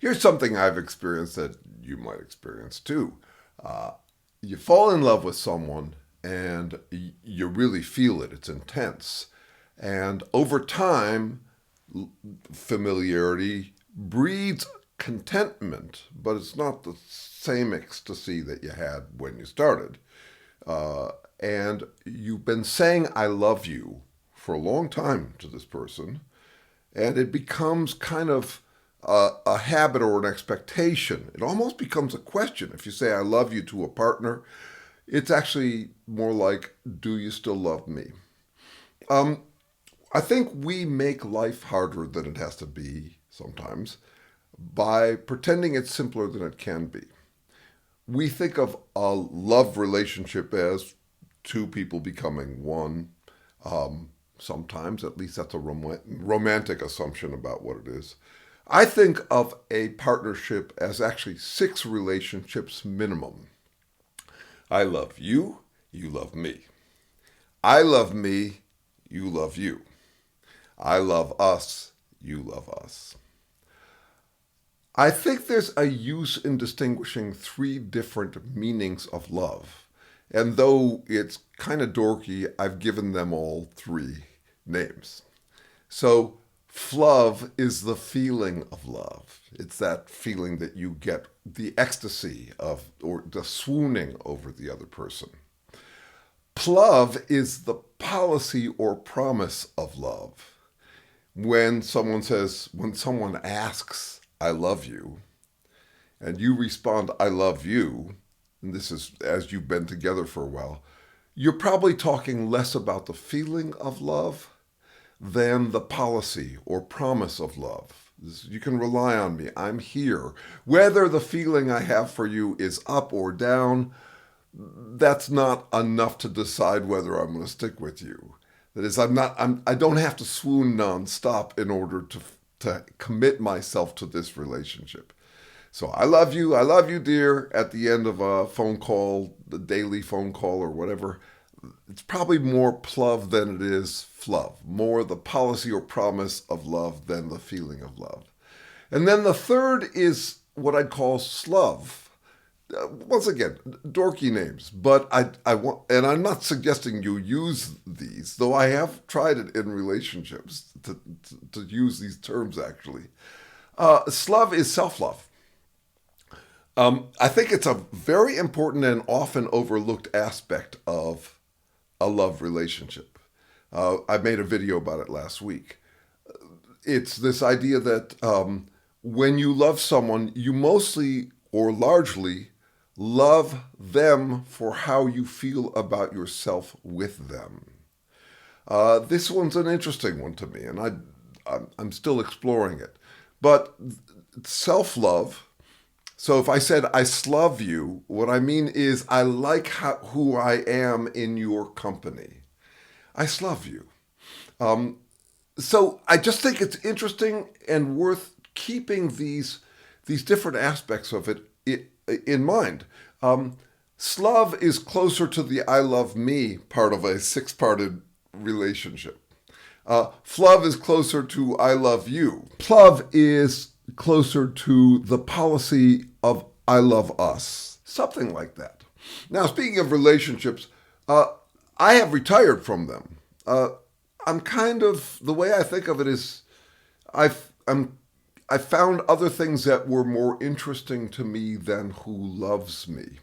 Here's something I've experienced that you might experience too. Uh, you fall in love with someone and you really feel it, it's intense. And over time, familiarity breeds contentment, but it's not the same ecstasy that you had when you started. And you've been saying, I love you for a long time to this person, and it becomes kind of a habit or an expectation. It almost becomes a question. If you say, I love you to a partner, it's actually more like, do you still love me? Um, I think we make life harder than it has to be sometimes by pretending it's simpler than it can be. We think of a love relationship as two people becoming one. Sometimes, at least that's a romantic assumption about what it is. I think of a partnership as actually six relationships minimum. I love you, you love me. I love me, you love you. I love us, you love us. I think there's a use in distinguishing three different meanings of love. And though it's kind of dorky, I've given them all three names. So, flove is the feeling of love. It's that feeling that you get the ecstasy of, or the swooning over the other person. Plove is the policy or promise of love. When someone asks, I love you, and you respond, I love you, and this is as you've been together for a while, you're probably talking less about the feeling of love than the policy or promise of love. You can rely on me. I'm here. Whether the feeling I have for you is up or down, that's not enough to decide whether I'm going to stick with you. That is, I don't have to swoon nonstop in order to commit myself to this relationship. So I love you, dear, at the end of a phone call, the daily phone call or whatever. It's probably more plove than it is flove, more the policy or promise of love than the feeling of love. And then the third is what I'd call slove. Once again, dorky names, but I want, and I'm not suggesting you use these, though I have tried it in relationships to use these terms actually. Slove is self-love. I think it's a very important and often overlooked aspect of a love relationship. I made a video about it last week. It's this idea that when you love someone, you mostly or largely love them for how you feel about yourself with them. This one's an interesting one to me, and I'm still exploring it. But self-love, so if I said I slove you, what I mean is I like who I am in your company. I slove you. So I just think it's interesting and worth keeping these different aspects of it in mind. Slove is closer to the I love me part of a six-parted relationship. Flove is closer to I love you. Plove is closer to the policy of I love us. Something like that. Now, speaking of relationships, I have retired from them. I'm kind of, the way I think of it is, I found other things that were more interesting to me than who loves me.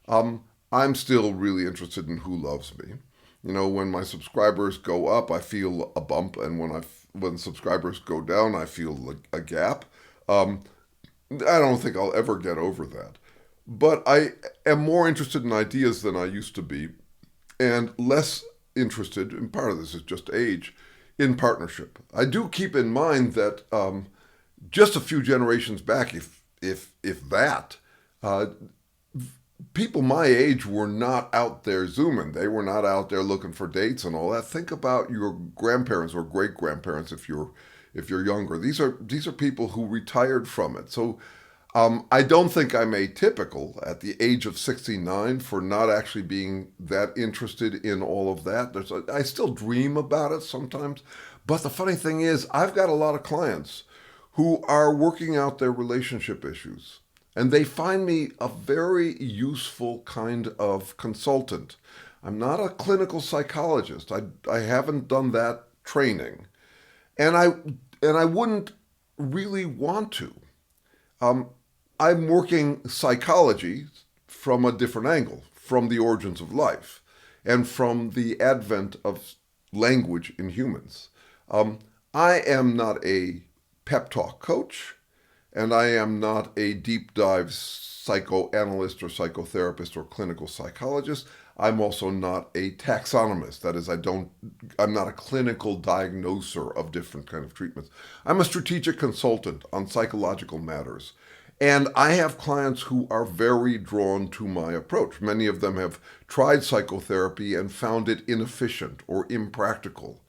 I'm still really interested in who loves me. You know, when my subscribers go up, I feel a bump, and when subscribers go down, I feel a gap. I don't think I'll ever get over that. But I am more interested in ideas than I used to be, and less interested, and part of this is just age, in partnership. I do keep in mind that just a few generations back, if that, people my age were not out there zooming. They were not out there looking for dates and all that. Think about your grandparents or great grandparents if you're younger. These are people who retired from it. So I don't think I'm atypical at the age of 69 for not actually being that interested in all of that. I still dream about it sometimes. But the funny thing is, I've got a lot of clients who are working out their relationship issues. And they find me a very useful kind of consultant. I'm not a clinical psychologist. I haven't done that training. And I wouldn't really want to. I'm working psychology from a different angle, from the origins of life and from the advent of language in humans. I am not a pep talk coach, and I am not a deep dive psychoanalyst or psychotherapist or clinical psychologist. I'm also not a taxonomist. That is, I'm not a clinical diagnoser of different kind of treatments. I'm a strategic consultant on psychological matters. And I have clients who are very drawn to my approach. Many of them have tried psychotherapy and found it inefficient or impractical,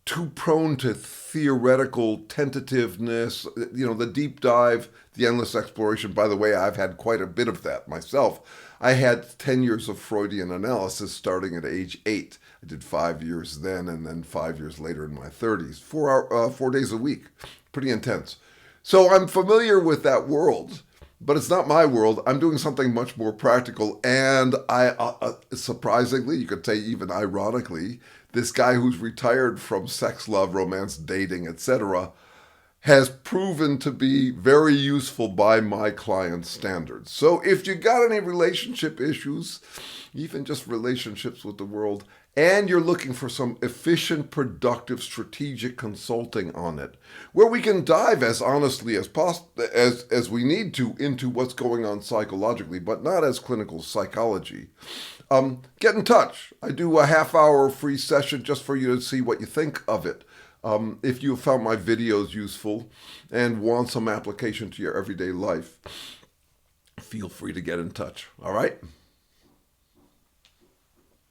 too prone to theoretical tentativeness, the deep dive, the endless exploration. By the way, I've had quite a bit of that myself. I had 10 years of Freudian analysis starting at age 8. I did 5 years then, and then 5 years later in my 30s, 4 days a week. Pretty intense. So I'm familiar with that world, but it's not my world. I'm doing something much more practical. And surprisingly, you could say even ironically, this guy who's retired from sex, love, romance, dating, etc., has proven to be very useful by my client standards. So if you got any relationship issues, even just relationships with the world, and you're looking for some efficient, productive, strategic consulting on it, where we can dive as honestly as possible, as we need to, into what's going on psychologically, but not as clinical psychology, get in touch. I do a half-hour free session just for you to see what you think of it. If you found my videos useful and want some application to your everyday life, feel free to get in touch. All right?